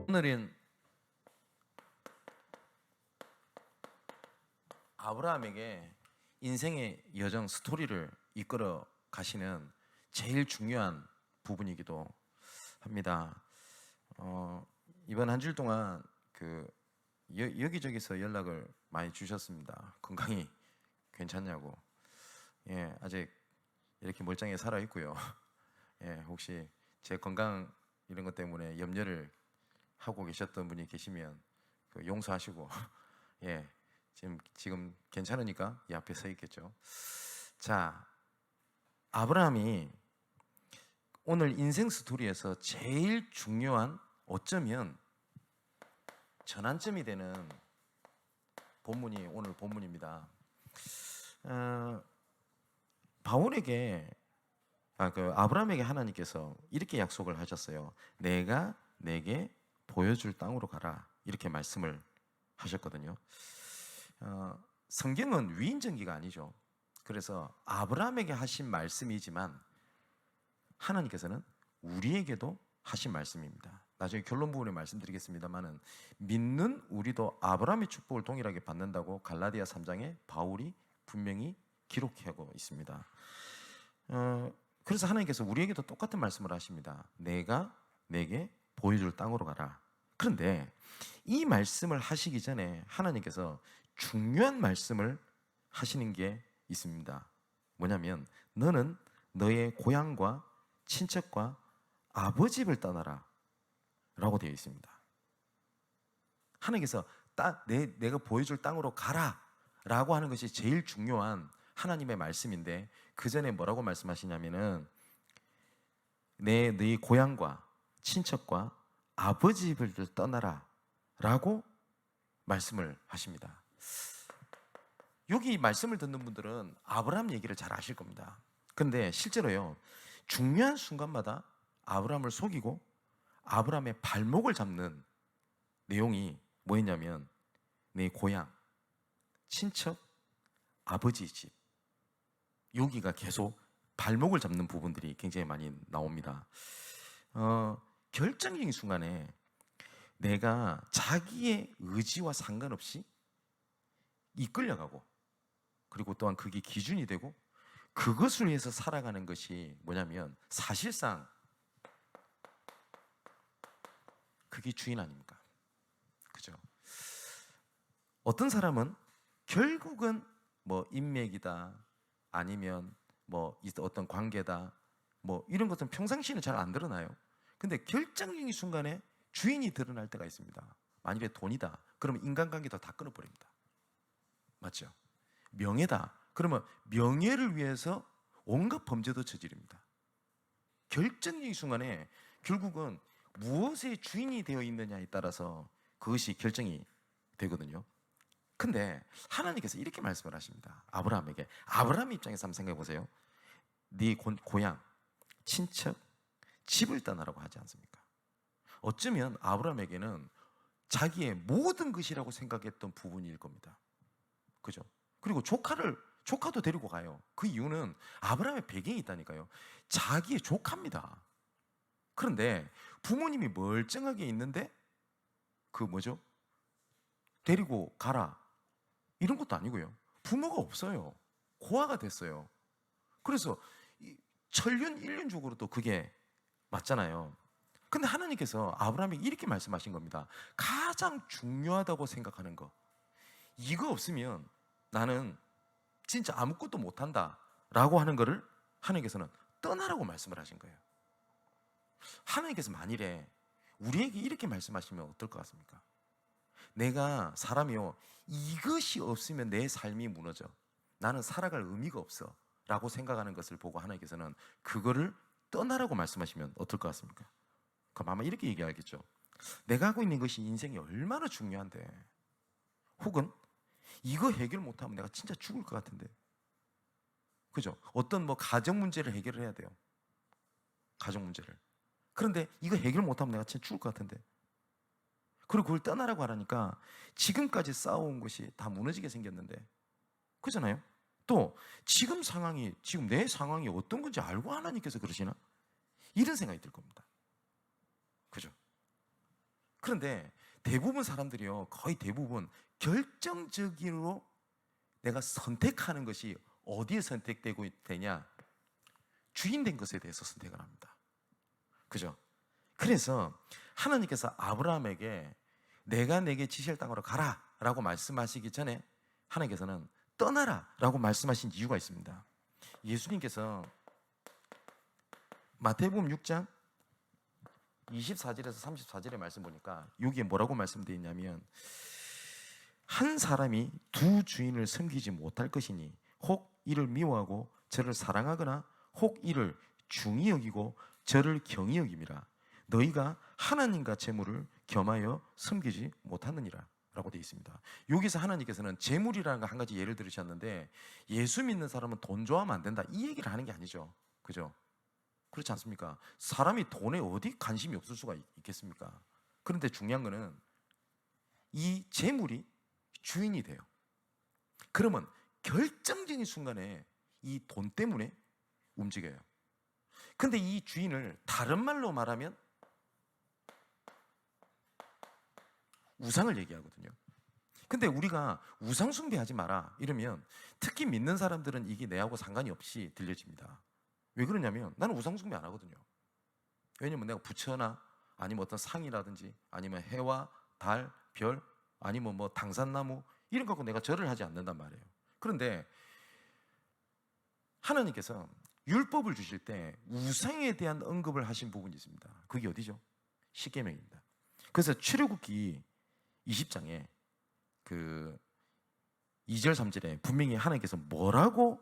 오늘은 아브라함에게 인생의 여정 스토리를 이끌어 가시는 제일 중요한 부분이기도 합니다. 이번 한 주일 동안 여기저기서 연락을 많이 주셨습니다. 건강이 괜찮냐고. 예, 아직 이렇게 멀쩡히 살아 있고요. 예, 혹시 제 건강 이런 것 때문에 염려를 하고 계셨던 분이 계시면 용서하시고 예, 지금 괜찮으니까 이 앞에 서 있겠죠. 자, 아브라함이 오늘 인생 스토리에서 제일 중요한, 어쩌면 전환점이 되는 본문이 오늘 본문입니다. 아브라함에게 하나님께서 이렇게 약속을 하셨어요. 내가 내게 보여줄 땅으로 가라, 이렇게 말씀을 하셨거든요. 성경은 위인전기가 아니죠. 그래서 아브라함에게 하신 말씀이지만 하나님께서는 우리에게도 하신 말씀입니다. 나중에 결론 부분에 말씀드리겠습니다만은, 믿는 우리도 아브라함의 축복을 동일하게 받는다고 갈라디아 3장에 바울이 분명히 기록하고 있습니다. 그래서 하나님께서 우리에게도 똑같은 말씀을 하십니다. 내가 내게 보여줄 땅으로 가라. 그런데 이 말씀을 하시기 전에 하나님께서 중요한 말씀을 하시는 게 있습니다. 뭐냐면, 너는 너의 고향과 친척과 아버지 집을 떠나라 라고 되어 있습니다. 하나님께서 내가 보여줄 땅으로 가라 라고 하는 것이 제일 중요한 하나님의 말씀인데, 그 전에 뭐라고 말씀하시냐면은 너희 고향과 친척과 아버지 집을 떠나라 라고 말씀을 하십니다. 여기 말씀을 듣는 분들은 아브라함 얘기를 잘 아실 겁니다. 그런데 실제로요, 중요한 순간마다 아브라함을 속이고 아브라함의 발목을 잡는 내용이 뭐였냐면, 내 고향, 친척, 아버지 집, 여기가 계속 발목을 잡는 부분들이 굉장히 많이 나옵니다. 결정적인 순간에 내가 자기의 의지와 상관없이 이끌려가고, 그리고 또한 그게 기준이 되고 그것을 위해서 살아가는 것이 뭐냐면, 사실상 그게 주인 아닙니까? 그죠? 어떤 사람은 결국은 뭐 인맥이다, 아니면 뭐 어떤 관계다, 뭐 이런 것은 평상시에는 잘 안 드러나요. 근데 결정적인 순간에 주인이 드러날 때가 있습니다. 만일에 돈이다, 그러면 인간관계도 다 끊어버립니다. 맞죠? 명예다, 그러면 명예를 위해서 온갖 범죄도 저지릅니다. 결정적인 순간에 결국은 무엇의 주인이 되어 있느냐에 따라서 그것이 결정이 되거든요. 근데 하나님께서 이렇게 말씀을 하십니다. 아브라함에게. 아브라함 입장에서 한번 생각해 보세요. 네 고향, 친척, 집을 떠나라고 하지 않습니까? 어쩌면 아브라함에게는 자기의 모든 것이라고 생각했던 부분일 겁니다. 그죠? 그리고 조카도 데리고 가요. 그 이유는 아브라함의 배경이 있다니까요. 자기의 조카입니다. 그런데 부모님이 멀쩡하게 있는데 데리고 가라, 이런 것도 아니고요. 부모가 없어요. 고아가 됐어요. 그래서 천륜일륜적으로도 그게 맞잖아요. 근데 하나님께서 아브라함에게 이렇게 말씀하신 겁니다. 가장 중요하다고 생각하는 거, 이거 없으면 나는 진짜 아무것도 못한다 라고 하는 거를 하나님께서는 떠나라고 말씀을 하신 거예요. 하나님께서 만일에 우리에게 이렇게 말씀하시면 어떨 것 같습니까? 내가 사람이요, 이것이 없으면 내 삶이 무너져, 나는 살아갈 의미가 없어 라고 생각하는 것을 보고 하나님께서는 그거를 떠나라고 말씀하시면 어떨 것 같습니까? 그럼 아마 이렇게 얘기하겠죠. 내가 하고 있는 것이 인생이 얼마나 중요한데, 혹은 이거 해결 못하면 내가 진짜 죽을 것 같은데, 그죠? 어떤 가정 문제를 해결을 해야 돼요. 가정 문제를. 그런데 이거 해결 못하면 내가 진짜 죽을 것 같은데, 그리고 그걸 떠나라고 하라니까 지금까지 쌓아온 것이 다 무너지게 생겼는데, 그잖아요? 또 지금 상황이, 지금 내 상황이 어떤 건지 알고 하나님께서 그러시나? 이런 생각이 들 겁니다. 그죠? 그런데 대부분 사람들이요, 거의 대부분 결정적으로 내가 선택하는 것이 어디에 선택되고 되냐? 주인 된 것에 대해서 선택을 합니다. 그죠? 그래서 하나님께서 아브라함에게 내가 내게 지시할 땅으로 가라 라고 말씀하시기 전에 하나님께서는 떠나라 라고 말씀하신 이유가 있습니다. 예수님께서 마태복음 6장 24절에서 34절의 말씀 보니까 여기에 뭐라고 말씀되어 있냐면, 한 사람이 두 주인을 섬기지 못할 것이니 혹 이를 미워하고 저를 사랑하거나 혹 이를 중히 여기고 저를 경히 여김이라. 너희가 하나님과 재물을 겸하여 섬기지 못하느니라 라고 되어 있습니다. 여기서 하나님께서는 재물이라는 거 한 가지 예를 들으셨는데, 예수 믿는 사람은 돈 좋아하면 안 된다 이 얘기를 하는 게 아니죠. 그죠? 그렇지 않습니까? 사람이 돈에 어디 관심이 없을 수가 있겠습니까? 그런데 중요한 거는 이 재물이 주인이 돼요. 그러면 결정적인 순간에 이 돈 때문에 움직여요. 근데 이 주인을 다른 말로 말하면 우상을 얘기하거든요. 근데 우리가 우상 숭배하지 마라 이러면 특히 믿는 사람들은 이게 내하고 상관이 없이 들려집니다. 왜 그러냐면 나는 우상 숭배 안 하거든요. 왜냐면 내가 부처나 아니면 어떤 상이라든지 아니면 해와 달, 별, 아니면 뭐 당산나무 이런 거 갖고 내가 절을 하지 않는단 말이에요. 그런데 하나님께서 율법을 주실 때 우상에 대한 언급을 하신 부분이 있습니다. 그게 어디죠? 십계명입니다. 그래서 출애굽기 20장에 그 2절 3절에 분명히 하나님께서 뭐라고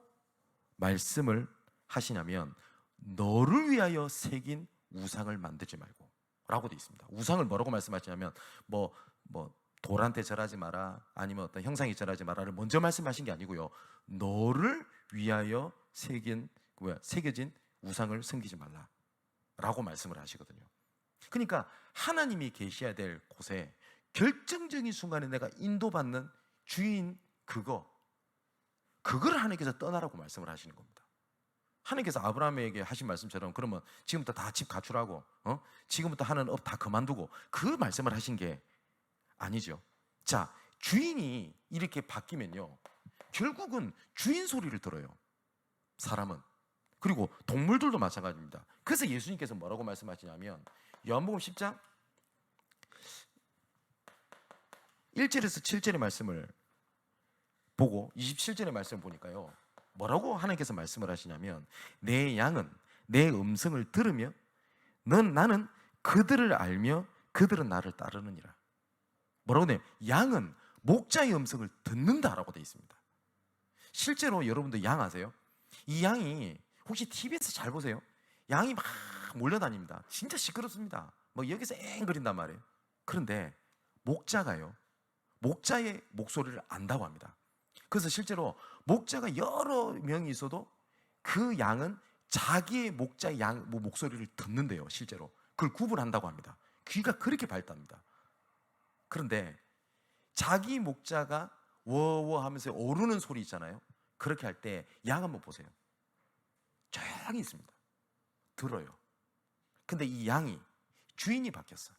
말씀을 하시냐면, 너를 위하여 새긴 우상을 만들지 말고 라고 되어 있습니다. 우상을 뭐라고 말씀하시냐면 뭐 돌한테 절하지 마라, 아니면 어떤 형상에 절하지 마라를 먼저 말씀하신 게 아니고요, 너를 위하여 새겨진 우상을 섬기지 말라 라고 말씀을 하시거든요. 그러니까 하나님이 계셔야 될 곳에 결정적인 순간에 내가 인도받는 주인, 그거를 하나님께서 떠나라고 말씀을 하시는 겁니다. 하나님께서 아브라함에게 하신 말씀처럼 그러면 지금부터 다 집 가출하고 지금부터 하는 업 다 그만두고 그 말씀을 하신 게 아니죠. 자, 주인이 이렇게 바뀌면요, 결국은 주인 소리를 들어요, 사람은. 그리고 동물들도 마찬가지입니다. 그래서 예수님께서 뭐라고 말씀하시냐면, 요한복음 10장 1절에서 7절의 말씀을 보고 27절의 말씀을 보니까요, 뭐라고 하나님께서 말씀을 하시냐면, 내 양은 내 음성을 들으며 나는 그들을 알며 그들은 나를 따르느니라. 뭐라고 해요? 양은 목자의 음성을 듣는다라고 되어 있습니다. 실제로 여러분들 양 아세요? 이 양이 혹시 TV에서 잘 보세요. 양이 막 몰려다닙니다. 진짜 시끄럽습니다. 뭐 여기서 앵거린단 말이에요. 그런데 목자가요, 목자의 목소리를 안다고 합니다. 그래서 실제로 목자가 여러 명이 있어도 그 양은 자기의 목자의 목소리를 듣는데요. 실제로 그걸 구분한다고 합니다. 귀가 그렇게 밝답니다. 그런데 자기 목자가 워워 하면서 오르는 소리 있잖아요. 그렇게 할 때 양 한번 보세요. 조용히 있습니다. 들어요. 근데 이 양이 주인이 바뀌었어.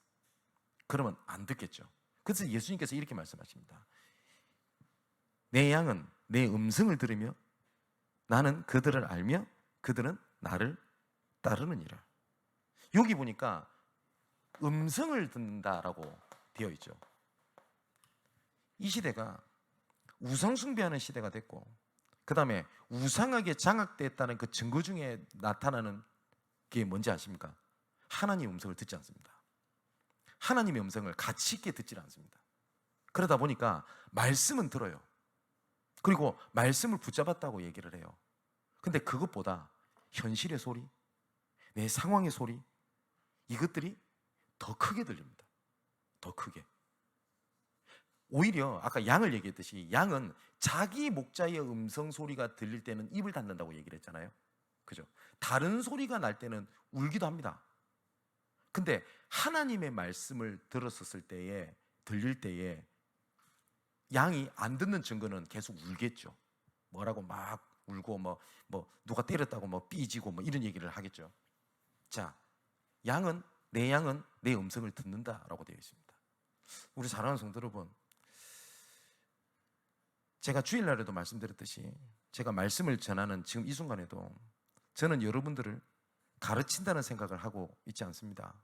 그러면 안 듣겠죠. 그래서 예수님께서 이렇게 말씀하십니다. 내 양은 내 음성을 들으며 나는 그들을 알며 그들은 나를 따르느니라. 여기 보니까 음성을 듣는다라고 되어 있죠. 이 시대가 우상 숭배하는 시대가 됐고, 그 다음에 우상하게 장악됐다는 그 증거 중에 나타나는 게 뭔지 아십니까? 하나님의 음성을 듣지 않습니다. 하나님의 음성을 가치 있게 듣지 않습니다. 그러다 보니까 말씀은 들어요. 그리고 말씀을 붙잡았다고 얘기를 해요. 근데 그것보다 현실의 소리, 내 상황의 소리, 이것들이 더 크게 들립니다. 더 크게. 오히려 아까 양을 얘기했듯이 양은 자기 목자의 음성 소리가 들릴 때는 입을 닫는다고 얘기를 했잖아요. 그죠? 다른 소리가 날 때는 울기도 합니다. 근데 하나님의 말씀을 들었을 때에, 들릴 때에 양이 안 듣는 증거는 계속 울겠죠. 뭐라고 막 울고 뭐 누가 때렸다고 뭐 삐지고 뭐 이런 얘기를 하겠죠. 자, 내 양은 내 음성을 듣는다라고 되어 있습니다. 우리 사랑하는 성도 여러분, 제가 주일날에도 말씀드렸듯이 제가 말씀을 전하는 지금 이 순간에도 저는 여러분들을 가르친다는 생각을 하고 있지 않습니다.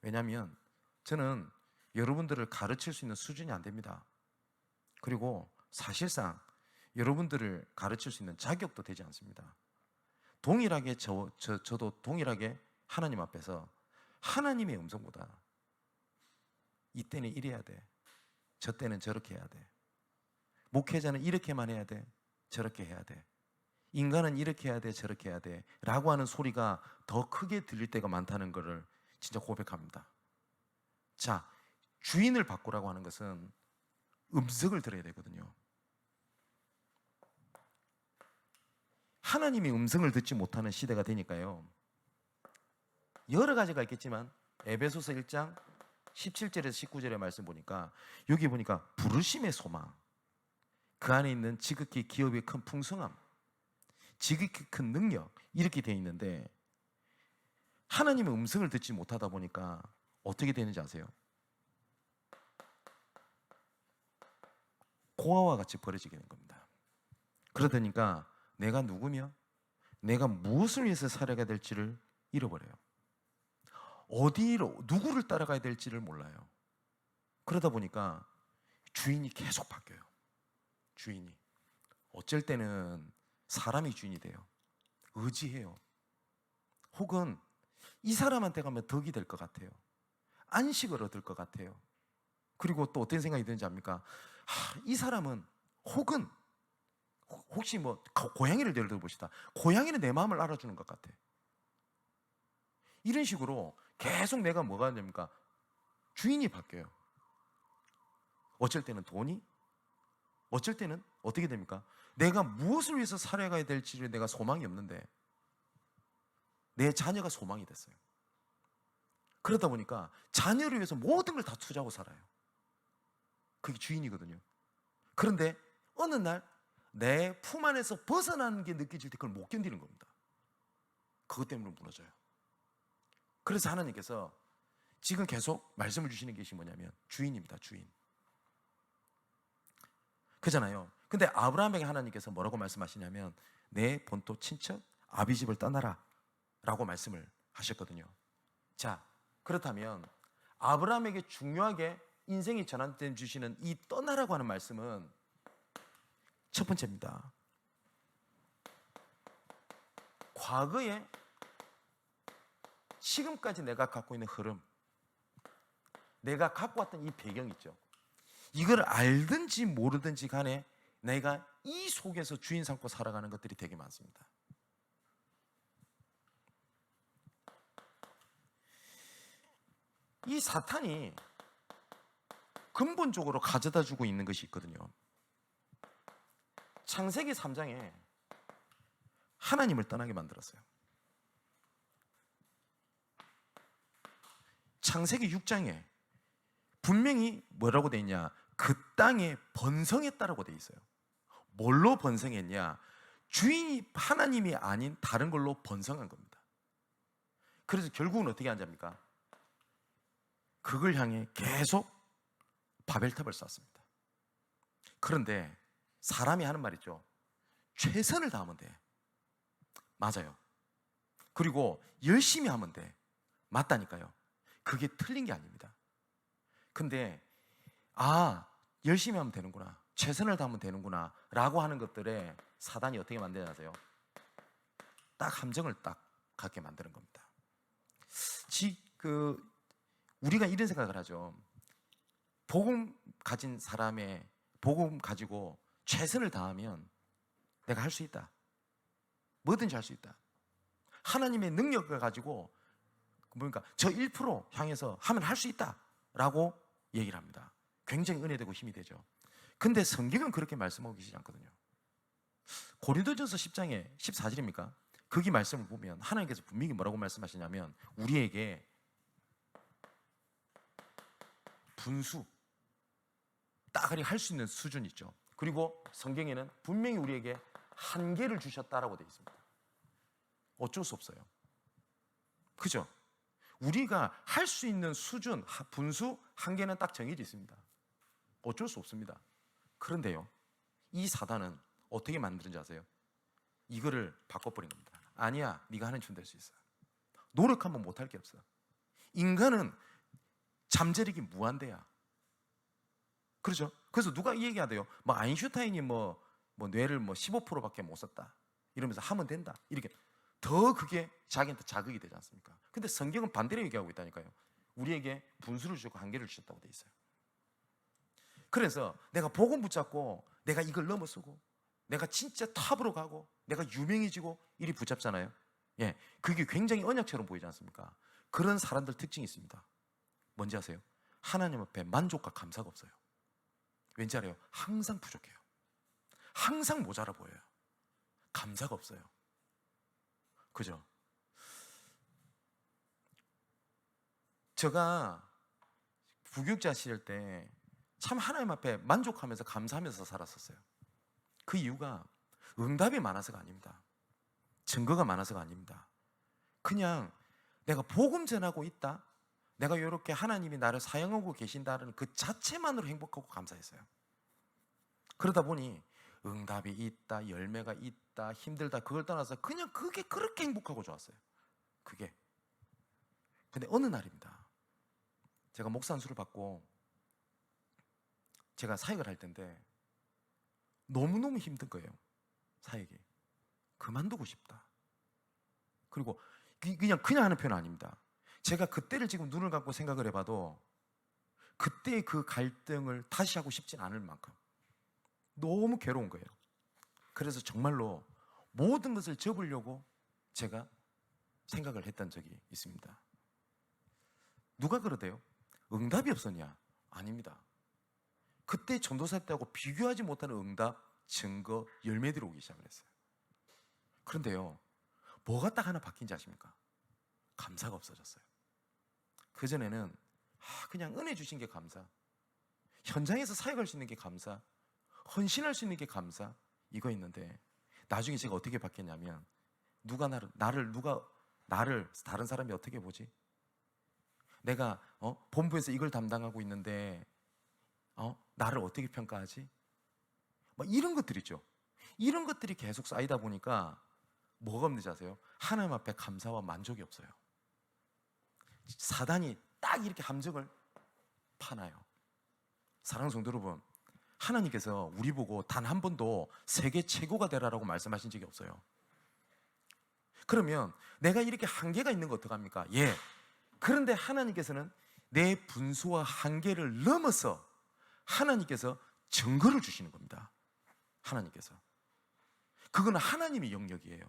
왜냐하면 저는 여러분들을 가르칠 수 있는 수준이 안 됩니다. 그리고 사실상 여러분들을 가르칠 수 있는 자격도 되지 않습니다. 동일하게 저도 동일하게 하나님 앞에서 하나님의 음성보다 이때는 이래야 돼, 저 때는 저렇게 해야 돼, 목회자는 이렇게만 해야 돼, 저렇게 해야 돼, 인간은 이렇게 해야 돼, 저렇게 해야 돼 라고 하는 소리가 더 크게 들릴 때가 많다는 것을 진짜 고백합니다. 자, 주인을 바꾸라고 하는 것은 음성을 들어야 되거든요. 하나님의 음성을 듣지 못하는 시대가 되니까요, 여러 가지가 있겠지만 에베소서 1장 17절에서 19절의 말씀 보니까 여기 보니까 부르심의 소망, 그 안에 있는 지극히 기업의 큰 풍성함, 지극히 큰 능력, 이렇게 되어 있는데 하나님의 음성을 듣지 못하다 보니까 어떻게 되는지 아세요? 고아와 같이 버려지게 된 겁니다. 그러다 보니까 내가 누구며 내가 무엇을 위해서 살아가야 될지를 잃어버려요. 어디로 누구를 따라가야 될지를 몰라요. 그러다 보니까 주인이 계속 바뀌어요. 주인이 어쩔 때는 사람이 주인이 돼요. 의지해요. 혹은 이 사람한테 가면 덕이 될 것 같아요. 안식을 얻을 것 같아요. 그리고 또 어떤 생각이 드는지 압니까? 이 사람은 혹시 뭐 고양이를 예를 들어 봅시다. 고양이는 내 마음을 알아주는 것 같아. 이런 식으로 계속 내가 뭐가 됩니까? 주인이 바뀌어요. 어쩔 때는 돈이, 어쩔 때는 어떻게 됩니까? 내가 무엇을 위해서 살아가야 될지를 내가 소망이 없는데 내 자녀가 소망이 됐어요. 그러다 보니까 자녀를 위해서 모든 걸 다 투자하고 살아요. 그게 주인이거든요. 그런데 어느 날 내 품 안에서 벗어나는 게 느껴질 때 그걸 못 견디는 겁니다. 그것 때문에 무너져요. 그래서 하나님께서 지금 계속 말씀을 주시는 것이 뭐냐면 주인입니다. 주인. 그잖아요. 근데 아브라함에게 하나님께서 뭐라고 말씀하시냐면 내 본토 친척 아비 집을 떠나라 라고 말씀을 하셨거든요. 자, 그렇다면 아브라함에게 중요하게 인생이 전환된 주시는 이 떠나라고 하는 말씀은 첫 번째입니다. 과거에 지금까지 내가 갖고 있는 흐름, 내가 갖고 왔던 이 배경 있죠. 이걸 알든지 모르든지 간에 내가 이 속에서 주인 삼고 살아가는 것들이 되게 많습니다. 이 사탄이 근본적으로 가져다 주고 있는 것이 있거든요. 창세기 3장에 하나님을 떠나게 만들었어요. 창세기 6장에 분명히 뭐라고 돼 있냐? 그 땅에 번성했다라고 돼 있어요. 뭘로 번성했냐? 주인이 하나님이 아닌 다른 걸로 번성한 겁니다. 그래서 결국은 어떻게 한답니까? 그걸 향해 계속 바벨탑을 쌓습니다. 그런데 사람이 하는 말 있죠. 최선을 다하면 돼. 맞아요. 그리고 열심히 하면 돼. 맞다니까요. 그게 틀린 게 아닙니다. 근데 열심히 하면 되는구나, 최선을 다하면 되는구나 라고 하는 것들에 사단이 어떻게 만드냐 아세요? 딱 함정을 딱 갖게 만드는 겁니다. 우리가 이런 생각을 하죠. 복음 가진 사람의 복음 가지고 최선을 다하면 내가 할 수 있다, 뭐든지 할 수 있다. 하나님의 능력을 가지고 저 1% 향해서 하면 할 수 있다 라고 얘기를 합니다. 굉장히 은혜되고 힘이 되죠. 근데 성경은 그렇게 말씀하고 계시지 않거든요. 고린도전서 10장에 14절입니까? 거기 말씀을 보면 하나님께서 분명히 뭐라고 말씀하시냐면 우리에게 분수 따가리 할 수 있는 수준이 있죠. 그리고 성경에는 분명히 우리에게 한계를 주셨다라고 되어 있습니다. 어쩔 수 없어요. 그죠? 우리가 할 수 있는 수준, 분수, 한계는 딱 정해져 있습니다. 어쩔 수 없습니다. 그런데요, 이 사단은 어떻게 만드는지 아세요? 이거를 바꿔버린 겁니다. 아니야, 네가 하는 춤 될 수 있어. 노력하면 못할 게 없어. 인간은 잠재력이 무한대야. 그렇죠? 그래서 누가 이 얘기하대요. 뭐 아인슈타인이 뭐 뇌를 15%밖에 못 썼다 이러면서 하면 된다. 이렇게 더 그게 자기한테 자극이 되지 않습니까? 근데 성경은 반대로 얘기하고 있다니까요. 우리에게 분수를 주고 한계를 주셨다고 돼 있어요. 그래서 내가 복음 붙잡고 내가 이걸 넘어서고 내가 진짜 탑으로 가고 내가 유명해지고 이리 붙잡잖아요. 예, 그게 굉장히 언약처럼 보이지 않습니까? 그런 사람들 특징이 있습니다. 뭔지 아세요? 하나님 앞에 만족과 감사가 없어요. 왠지 알아요? 항상 부족해요. 항상 모자라 보여요. 감사가 없어요. 그죠? 제가 부교육자 시절 때 참 하나님 앞에 만족하면서 감사하면서 살았었어요. 그 이유가 응답이 많아서가 아닙니다. 증거가 많아서가 아닙니다. 그냥 내가 복음 전하고 있다, 내가 이렇게 하나님이 나를 사용하고 계신다는 그 자체만으로 행복하고 감사했어요. 그러다 보니 응답이 있다, 열매가 있다, 힘들다, 그걸 떠나서 그냥 그게 그렇게 행복하고 좋았어요. 그게. 근데 어느 날입니다. 제가 목사 안수를 받고 제가 사역을 할 텐데 너무너무 힘든 거예요. 사역이. 그만두고 싶다. 그리고 그냥 하는 표현 아닙니다. 제가 그때를 지금 눈을 감고 생각을 해봐도 그때의 그 갈등을 다시 하고 싶진 않을 만큼 너무 괴로운 거예요. 그래서 정말로 모든 것을 접으려고 제가 생각을 했던 적이 있습니다. 누가 그러대요? 응답이 없었냐? 아닙니다. 그때 전도사 때하고 비교하지 못하는 응답, 증거, 열매들이 오기 시작을 했어요. 그런데요, 뭐가 딱 하나 바뀐지 아십니까? 감사가 없어졌어요. 그전에는 그냥 은혜 주신 게 감사, 현장에서 사역할 수 있는 게 감사, 헌신할 수 있는 게 감사, 이거 있는데 나중에 제가 어떻게 바뀌었냐면 누가 나를 다른 사람이 어떻게 보지? 내가 본부에서 이걸 담당하고 있는데 나를 어떻게 평가하지? 막 이런 것들 있죠. 이런 것들이 계속 쌓이다 보니까 뭐가 없는지 아세요? 하나님 앞에 감사와 만족이 없어요. 사단이 딱 이렇게 함정을 파나요. 사랑하는 성도 여러분, 하나님께서 우리 보고 단 한 번도 세계 최고가 되라라고 말씀하신 적이 없어요. 그러면 내가 이렇게 한계가 있는 거 어떡합니까? 예. 그런데 하나님께서는 내 분수와 한계를 넘어서 하나님께서 증거를 주시는 겁니다. 하나님께서. 그건 하나님의 영역이에요.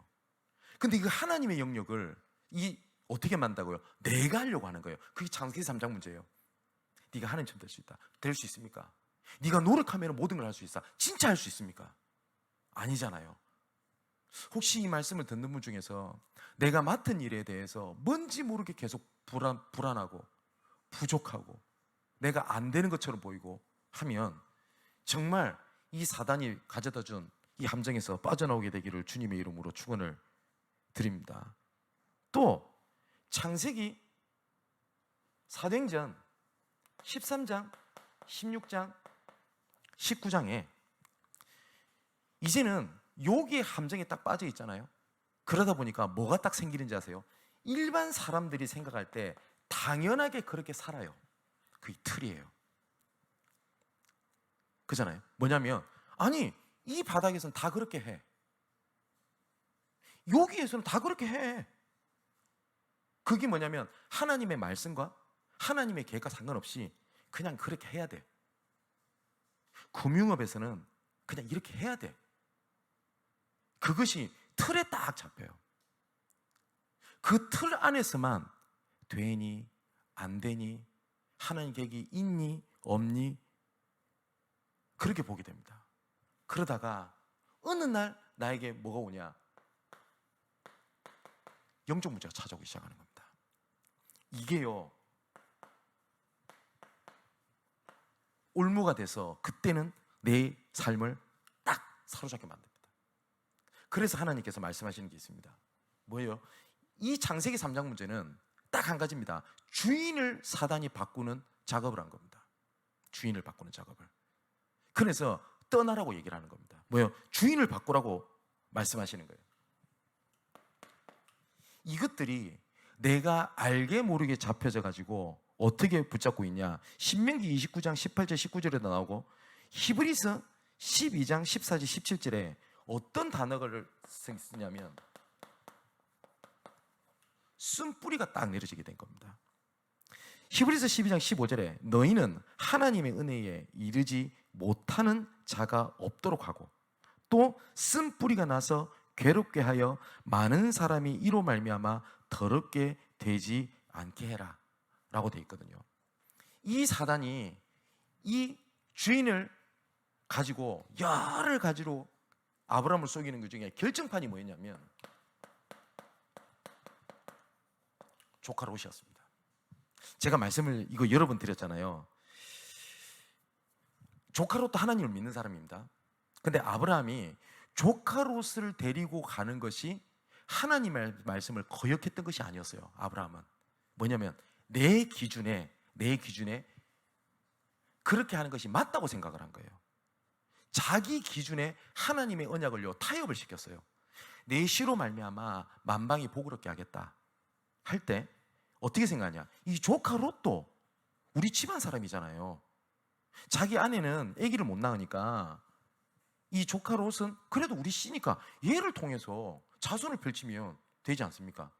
근데 그 하나님의 영역을 어떻게 만다고요? 내가 하려고 하는 거예요. 그게 창세기 3장 문제예요. 네가 하나님처럼 될 수 있다. 될 수 있습니까? 네가 노력하면 모든 걸 할 수 있어. 진짜 할 수 있습니까? 아니잖아요. 혹시 이 말씀을 듣는 분 중에서 내가 맡은 일에 대해서 뭔지 모르게 계속 불안하고 부족하고 내가 안 되는 것처럼 보이고 하면 정말 이 사단이 가져다 준 이 함정에서 빠져나오게 되기를 주님의 이름으로 축원을 드립니다. 또 창세기 사도행전 13장, 16장, 19장에 이제는 여기에 함정에 딱 빠져 있잖아요. 그러다 보니까 뭐가 딱 생기는지 아세요? 일반 사람들이 생각할 때 당연하게 그렇게 살아요. 그게 틀이에요. 그잖아요. 뭐냐면 아니 이 바닥에서는 다 그렇게 해. 여기에서는 다 그렇게 해. 그게 뭐냐면 하나님의 말씀과 하나님의 계획과 상관없이 그냥 그렇게 해야 돼. 금융업에서는 그냥 이렇게 해야 돼. 그것이 틀에 딱 잡혀요. 그 틀 안에서만 되니 안 되니 하나님 계획이 있니 없니 그렇게 보게 됩니다. 그러다가 어느 날 나에게 뭐가 오냐? 영적 문제가 찾아오기 시작하는 겁니다. 이게요 올무가 돼서 그때는 내 삶을 딱 사로잡게 만듭니다. 그래서 하나님께서 말씀하시는 게 있습니다. 뭐예요? 이 창세기 3장 문제는 딱 한 가지입니다. 주인을 사단이 바꾸는 작업을 한 겁니다. 주인을 바꾸는 작업을. 그래서 떠나라고 얘기를 하는 겁니다. 뭐예요? 주인을 바꾸라고 말씀하시는 거예요. 이것들이 내가 알게 모르게 잡혀져 가지고 어떻게 붙잡고 있냐? 신명기 29장 18절 19절에도 나오고 히브리서 12장 14절 17절에 어떤 단어를 쓰냐면 쓴뿌리가 딱 내려지게 된 겁니다. 히브리서 12장 15절에 너희는 하나님의 은혜에 이르지 못하는 자가 없도록 하고 또 쓴뿌리가 나서 괴롭게 하여 많은 사람이 이로 말미암아 더럽게 되지 않게 해라 라고 되어 있거든요. 이 사단이 이 주인을 가지고 열을 가지로 아브라함을 속이는 것 중에 결정판이 뭐였냐면 조카 롯이었습니다. 제가 말씀을 이거 여러 번 드렸잖아요. 조카 롯도 하나님을 믿는 사람입니다. 근데 아브라함이 조카 롯을 데리고 가는 것이 하나님의 말씀을 거역했던 것이 아니었어요. 아브라함은 뭐냐면 내 기준에 그렇게 하는 것이 맞다고 생각을 한 거예요. 자기 기준에 하나님의 언약을요 타협을 시켰어요. 내 시로 말미암아 만방이 복을 얻게 하겠다 할 때 어떻게 생각하냐? 이 조카 롯도 우리 집안 사람이잖아요. 자기 아내는 아기를 못 낳으니까 이 조카 롯은 그래도 우리 씨니까 얘를 통해서 자손을 펼치면 되지 않습니까?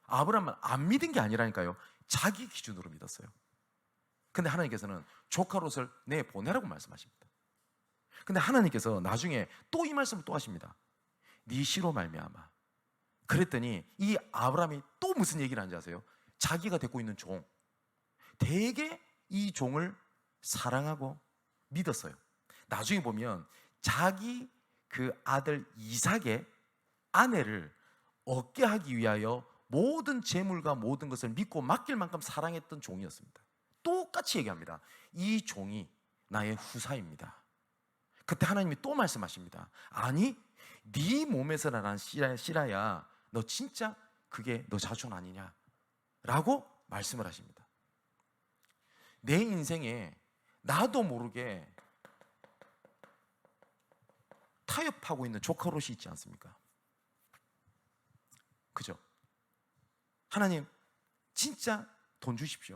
아브라함은 안 믿은 게 아니라니까요. 자기 기준으로 믿었어요. 근데 하나님께서는 조카 롯을 내보내라고 말씀하십니다. 근데 하나님께서 나중에 또 이 말씀을 또 하십니다. 네 시로 말미암아. 그랬더니 이 아브라함이 또 무슨 얘기를 하는지 아세요? 자기가 데리고 있는 종, 되게 이 종을 사랑하고 믿었어요. 나중에 보면 자기 그 아들 이삭의 아내를 얻게 하기 위하여 모든 재물과 모든 것을 믿고 맡길 만큼 사랑했던 종이었습니다. 똑같이 얘기합니다. 이 종이 나의 후사입니다. 그때 하나님이 또 말씀하십니다. 아니, 네 몸에서 난 씨라야 너 진짜 그게 너 자손 아니냐? 라고 말씀을 하십니다. 내 인생에 나도 모르게 타협하고 있는 조카 롯이 있지 않습니까? 그죠? 하나님 진짜 돈 주십시오.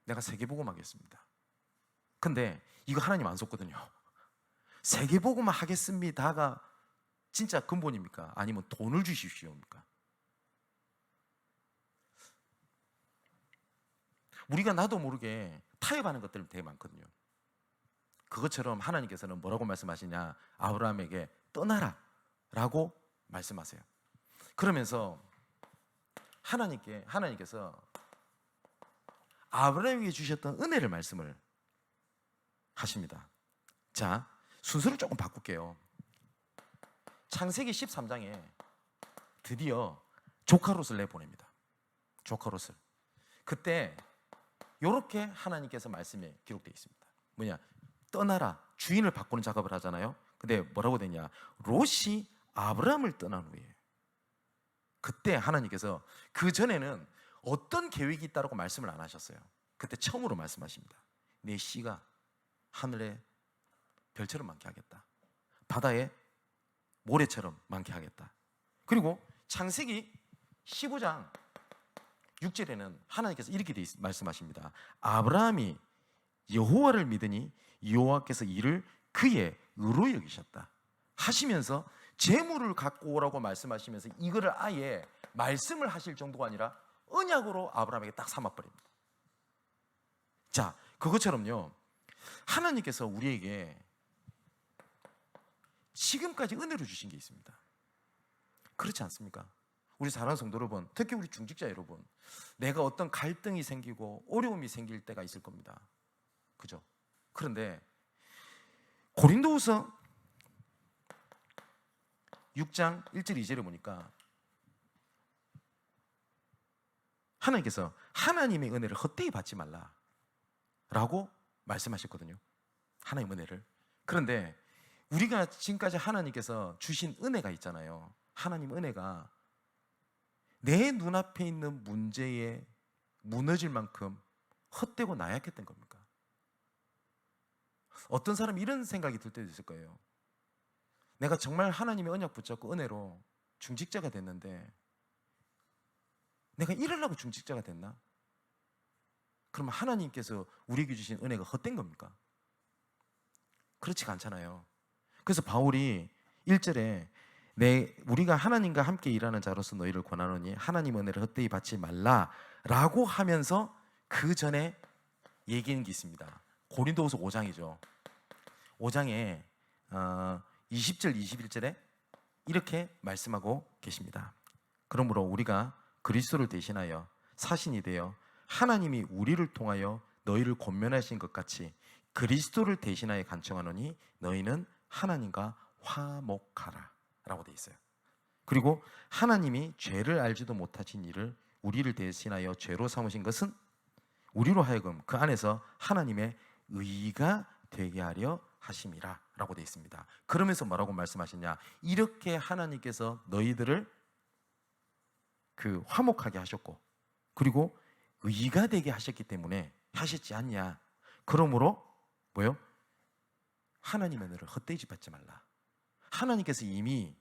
내가 세계복음 하겠습니다. 근데 이거 하나님 안 속거든요. 세계복음만 하겠습니다가 진짜 근본입니까? 아니면 돈을 주십시오입니까? 우리가 나도 모르게 타협하는 것들 되게 많거든요. 그것처럼 하나님께서는 뭐라고 말씀하시냐? 아브라함에게 떠나라 라고 말씀하세요. 그러면서 하나님께서 아브라함에게 주셨던 은혜를 말씀을 하십니다. 자, 순서를 조금 바꿀게요. 창세기 13장에 드디어 조카 롯을 내보냅니다. 조카 롯을. 그때 이렇게 하나님께서 말씀에 기록되어 있습니다. 뭐냐? 떠나라. 주인을 바꾸는 작업을 하잖아요. 근데 뭐라고 되냐? 롯이 아브라함을 떠난 후에 그때 하나님께서 그 전에는 어떤 계획이 있다고 말씀을 안 하셨어요. 그때 처음으로 말씀하십니다. 내 씨가 하늘에 별처럼 많게 하겠다. 바다에 모래처럼 많게 하겠다. 그리고 창세기 15장 6절에는 하나님께서 이렇게 말씀하십니다. 아브라함이 여호와를 믿으니 여호와께서 이를 그의 의로 여기셨다 하시면서 재물을 갖고 오라고 말씀하시면서 이거를 아예 말씀을 하실 정도가 아니라 언약으로 아브라함에게 딱 삼아버립니다. 자, 그것처럼요 하나님께서 우리에게 지금까지 은혜로 주신 게 있습니다. 그렇지 않습니까? 우리 사랑하는 성도 여러분, 특히 우리 중직자 여러분, 내가 어떤 갈등이 생기고 어려움이 생길 때가 있을 겁니다. 그죠? 그런데 고린도후서 6장 1절 2절에 보니까 하나님께서 하나님의 은혜를 헛되이 받지 말라라고 말씀하셨거든요. 하나님의 은혜를. 그런데 우리가 지금까지 하나님께서 주신 은혜가 있잖아요. 하나님 은혜가 내 눈앞에 있는 문제에 무너질 만큼 헛되고 나약했던 겁니까? 어떤 사람이 이런 생각이 들 때도 있을 거예요. 내가 정말 하나님의 언약 붙잡고 은혜로 중직자가 됐는데 내가 이러려고 중직자가 됐나? 그러면 하나님께서 우리에게 주신 은혜가 헛된 겁니까? 그렇지가 않잖아요. 그래서 바울이 1절에 우리가 하나님과 함께 일하는 자로서 너희를 권하노니 하나님 은혜를 헛되이 받지 말라라고 하면서 그 전에 얘기하는 게 있습니다. 고린도후서 5장이죠. 5장에 20절 21절에 이렇게 말씀하고 계십니다. 그러므로 우리가 그리스도를 대신하여 사신이 되어 하나님이 우리를 통하여 너희를 권면하신 것 같이 그리스도를 대신하여 간청하노니 너희는 하나님과 화목하라 라고 되어 있어요. 그리고 하나님이 죄를 알지도 못하신 이를 우리를 대신하여 죄로 삼으신 것은 우리로 하여금 그 안에서 하나님의 의가 되게 하려 하심이라 라고 되어 있습니다. 그러면서 뭐라고 말씀하셨냐? 이렇게 하나님께서 너희들을 화목하게 하셨고 그리고 의가 되게 하셨기 때문에 하셨지 않냐? 그러므로 뭐요? 하나님의 은혜를 헛되이 받지 말라. 하나님께서 이미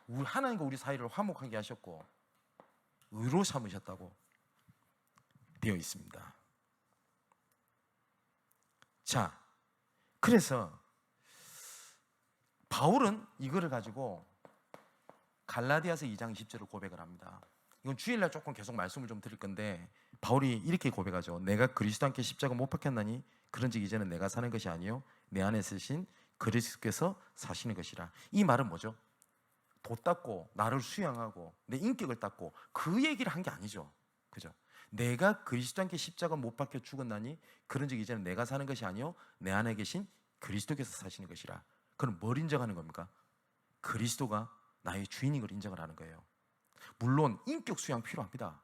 하나님과 우리 사이를 화목하게 하셨고 의로 삼으셨다고 되어 있습니다. 자, 그래서 바울은 이거를 가지고 갈라디아서 2장 20절을 고백을 합니다. 이건 주일날 조금 계속 말씀을 좀 드릴 건데 바울이 이렇게 고백하죠. 내가 그리스도 함께 십자가 못 박혔나니 그런즉 이제는 내가 사는 것이 아니요 내 안에 쓰신 그리스도께서 사시는 것이라. 이 말은 뭐죠? 돛 닦고 나를 수양하고 내 인격을 닦고 그 얘기를 한 게 아니죠. 그죠? 내가 그리스도 함께 십자가 못 박혀 죽었나니 그런즉 이제는 내가 사는 것이 아니요 내 안에 계신 그리스도께서 사시는 것이라. 그럼 뭘 인정하는 겁니까? 그리스도가 나의 주인인 걸 인정을 하는 거예요. 물론 인격 수양 필요합니다.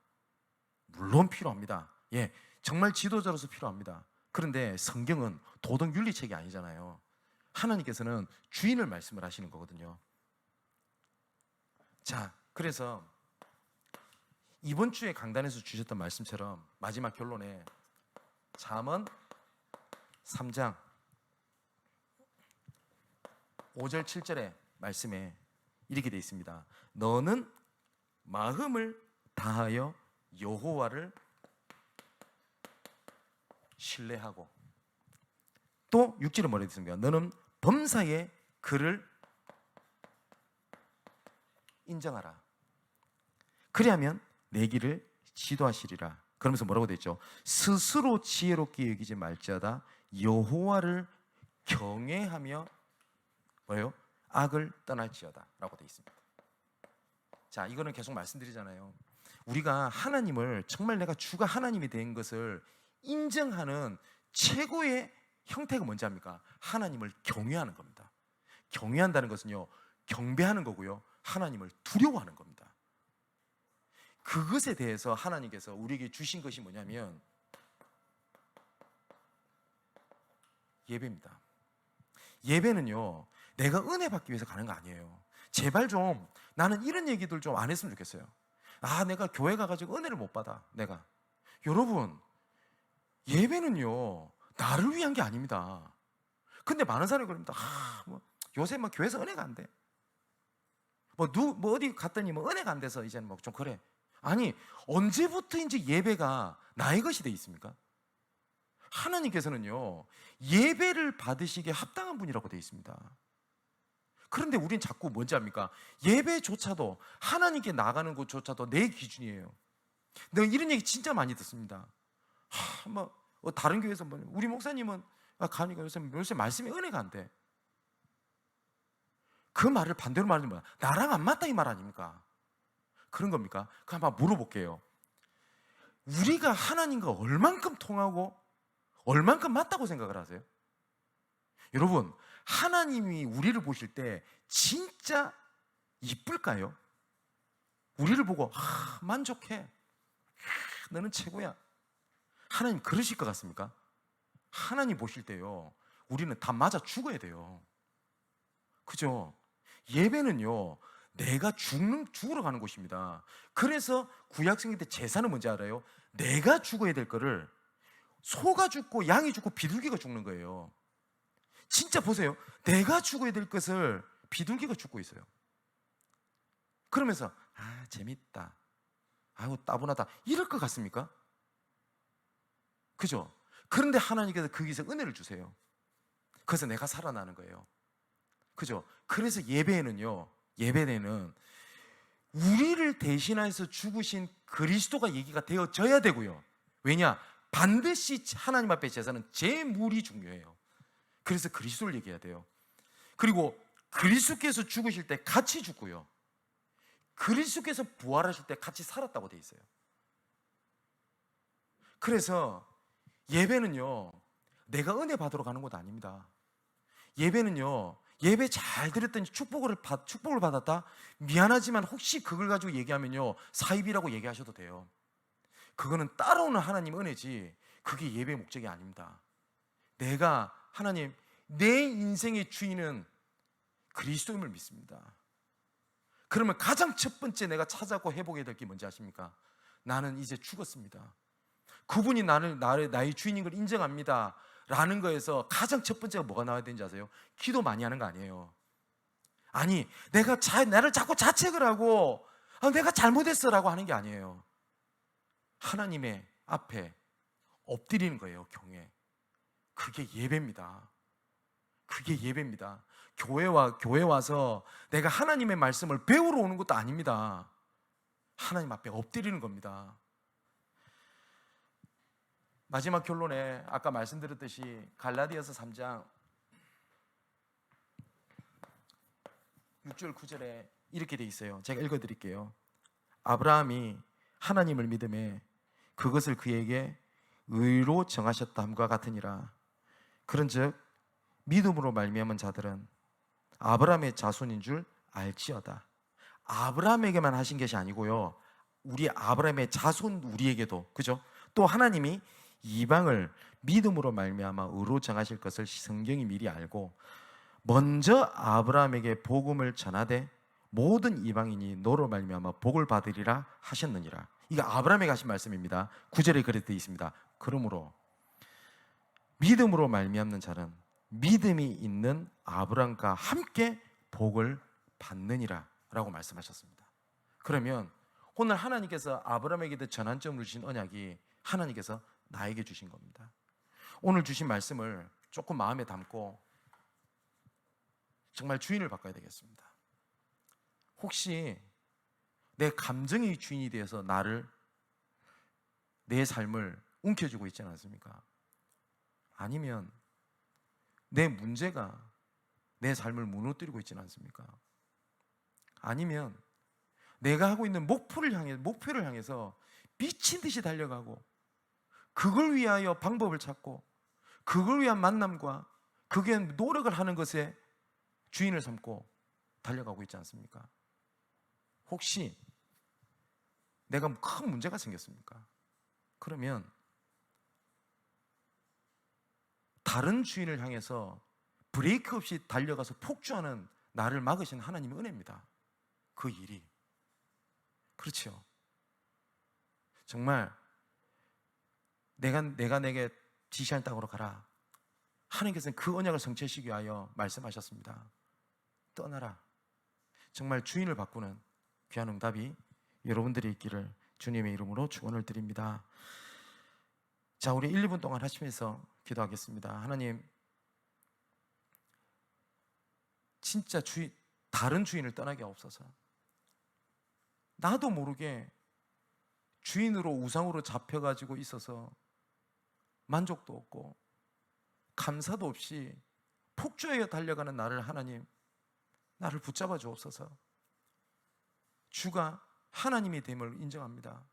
물론 필요합니다. 예, 정말 지도자로서 필요합니다. 그런데 성경은 도덕 윤리책이 아니잖아요. 하나님께서는 주인을 말씀을 하시는 거거든요. 자, 그래서 이번 주에 강단에서 주셨던 말씀처럼 마지막 결론에 잠언 3장 5절 7절의 말씀에 이렇게 되어 있습니다. 너는 마음을 다하여 여호와를 신뢰하고 또 6절에 뭐라 했습니까? 너는 범사에 그를 인정하라. 그리하면 내 길을 지도하시리라. 그러면서 뭐라고 되어 있죠? 스스로 지혜롭게 여기지 말지어다 여호와를 경외하며 뭐예요? 악을 떠날지어다 라고 되어 있습니다. 자, 이거는 계속 말씀드리잖아요. 우리가 하나님을 정말 내가 주가 하나님이 된 것을 인정하는 최고의 형태가 뭔지 압니까? 하나님을 경외하는 겁니다. 경외한다는 것은요, 경배하는 거고요, 하나님을 두려워하는 겁니다. 그것에 대해서 하나님께서 우리에게 주신 것이 뭐냐면 예배입니다. 예배는요, 내가 은혜 받기 위해서 가는 거 아니에요. 제발 좀 나는 이런 얘기들 좀 안 했으면 좋겠어요. 내가 교회 가가지고 은혜를 못 받아. 내가 여러분, 예배는요 나를 위한 게 아닙니다. 근데 많은 사람이 그럽니다. 요새 교회에서 은혜가 안 돼. 어디 갔더니 은혜가 안 돼서 이제는 좀 그래. 아니, 언제부터 이제 예배가 나의 것이 돼 있습니까? 하나님께서는요 예배를 받으시기에 합당한 분이라고 돼 있습니다. 그런데 우린 자꾸 뭔지 압니까? 예배조차도 하나님께 나가는 것조차도 내 기준이에요. 내가 이런 얘기 진짜 많이 듣습니다. 다른 교회에서 우리 목사님은 가니까 요새 말씀이 은혜가 안 돼. 그 말을 반대로 말하는 거야. 나랑 안 맞다 이 말 아닙니까? 그런 겁니까? 그 한번 물어볼게요. 우리가 하나님과 얼만큼 통하고 얼만큼 맞다고 생각을 하세요? 여러분, 하나님이 우리를 보실 때 진짜 이쁠까요? 우리를 보고 만족해, 너는 최고야, 하나님 그러실 것 같습니까? 하나님 보실 때요 우리는 다 맞아 죽어야 돼요. 그죠? 예배는요, 내가 죽으러 가는 곳입니다. 그래서 구약성경 때 제사는 뭔지 알아요? 내가 죽어야 될 거를 소가 죽고 양이 죽고 비둘기가 죽는 거예요. 진짜 보세요. 내가 죽어야 될 것을 비둘기가 죽고 있어요. 그러면서 재밌다, 아이고 따분하다 이럴 것 같습니까? 그죠? 그런데 하나님께서 거기서 은혜를 주세요. 그래서 내가 살아나는 거예요. 그죠? 그래서 예배에는요, 예배에는 우리를 대신해서 죽으신 그리스도가 얘기가 되어져야 되고요. 왜냐? 반드시 하나님 앞에 제사는 제물이 중요해요. 그래서 그리스도를 얘기해야 돼요. 그리고 그리스도께서 죽으실 때 같이 죽고요, 그리스도께서 부활하실 때 같이 살았다고 돼 있어요. 그래서 예배는요, 내가 은혜 받으러 가는 곳 아닙니다. 예배는요, 예배 잘 드렸더니 축복을 받았다? 미안하지만 혹시 그걸 가지고 얘기하면요, 사입이라고 얘기하셔도 돼요. 그거는 따라오는 하나님 은혜지 그게 예배의 목적이 아닙니다. 내가 하나님, 내 인생의 주인은 그리스도임을 믿습니다. 그러면 가장 첫 번째 내가 찾아고 회복해야 될 게 뭔지 아십니까? 나는 이제 죽었습니다. 그분이 나의 주인인 걸 인정합니다 라는 거에서 가장 첫 번째가 뭐가 나와야 되는지 아세요? 기도 많이 하는 거 아니에요. 아니, 나를 자꾸 자책을 하고 내가 잘못했어 라고 하는 게 아니에요. 하나님의 앞에 엎드리는 거예요. 경외. 그게 예배입니다. 그게 예배입니다. 교회 와서 내가 하나님의 말씀을 배우러 오는 것도 아닙니다. 하나님 앞에 엎드리는 겁니다. 마지막 결론에 아까 말씀드렸듯이 갈라디아서 3장 6절 9절에 이렇게 돼 있어요. 제가 읽어드릴게요. 아브라함이 하나님을 믿음에 그것을 그에게 의로 정하셨다함과 같으니라. 그런즉 믿음으로 말미암은 자들은 아브라함의 자손인 줄 알지어다. 아브라함에게만 하신 것이 아니고요, 우리 아브라함의 자손 우리에게도, 그죠? 또 하나님이 이방을 믿음으로 말미암아 의로 정하실 것을 성경이 미리 알고 먼저 아브라함에게 복음을 전하되 모든 이방인이 너로 말미암아 복을 받으리라 하셨느니라. 이거 아브라함에게 하신 말씀입니다. 9절에 그렇게 되어 있습니다. 그러므로 믿음으로 말미암는 자는 믿음이 있는 아브라함과 함께 복을 받느니라 라고 말씀하셨습니다. 그러면 오늘 하나님께서 아브라함에게도 전환점을 주신 언약이 하나님께서 나에게 주신 겁니다. 오늘 주신 말씀을 조금 마음에 담고 정말 주인을 바꿔야 되겠습니다. 혹시 내 감정의 주인이 되어서 내 삶을 움켜쥐고 있지 않습니까? 아니면 내 문제가 내 삶을 무너뜨리고 있지는 않습니까? 아니면 내가 하고 있는 목표를 향해서 미친 듯이 달려가고 그걸 위하여 방법을 찾고 그걸 위한 만남과 그게 노력을 하는 것에 주인을 삼고 달려가고 있지 않습니까? 혹시 내가 큰 문제가 생겼습니까? 그러면 다른 주인을 향해서 브레이크 없이 달려가서 폭주하는 나를 막으신 하나님의 은혜입니다. 그 일이. 그렇죠. 정말 내가 내게 지시한 땅으로 가라. 하나님께서는 그 언약을 성취하시기 위하여 말씀하셨습니다. 떠나라. 정말 주인을 바꾸는 귀한 응답이 여러분들이 있기를 주님의 이름으로 축원을 드립니다. 자, 우리 1, 2분 동안 하시면서 기도하겠습니다. 하나님, 진짜 다른 주인을 떠나게 없어서 나도 모르게 주인으로 우상으로 잡혀가지고 있어서 만족도 없고 감사도 없이 폭주하여 달려가는 하나님, 나를 붙잡아 주옵소서. 주가 하나님이 됨을 인정합니다.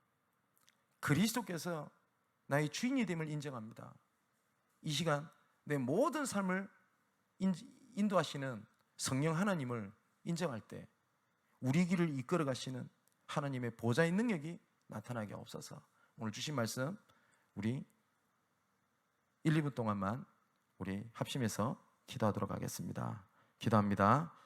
그리스도께서 나의 주인이 됨을 인정합니다. 이 시간 내 모든 삶을 인도하시는 성령 하나님을 인정할 때 우리 길을 이끌어 가시는 하나님의 보좌의 능력이 나타나게 없어서 오늘 주신 말씀 우리 1, 2분 동안만 우리 합심해서 기도하도록 하겠습니다. 기도합니다.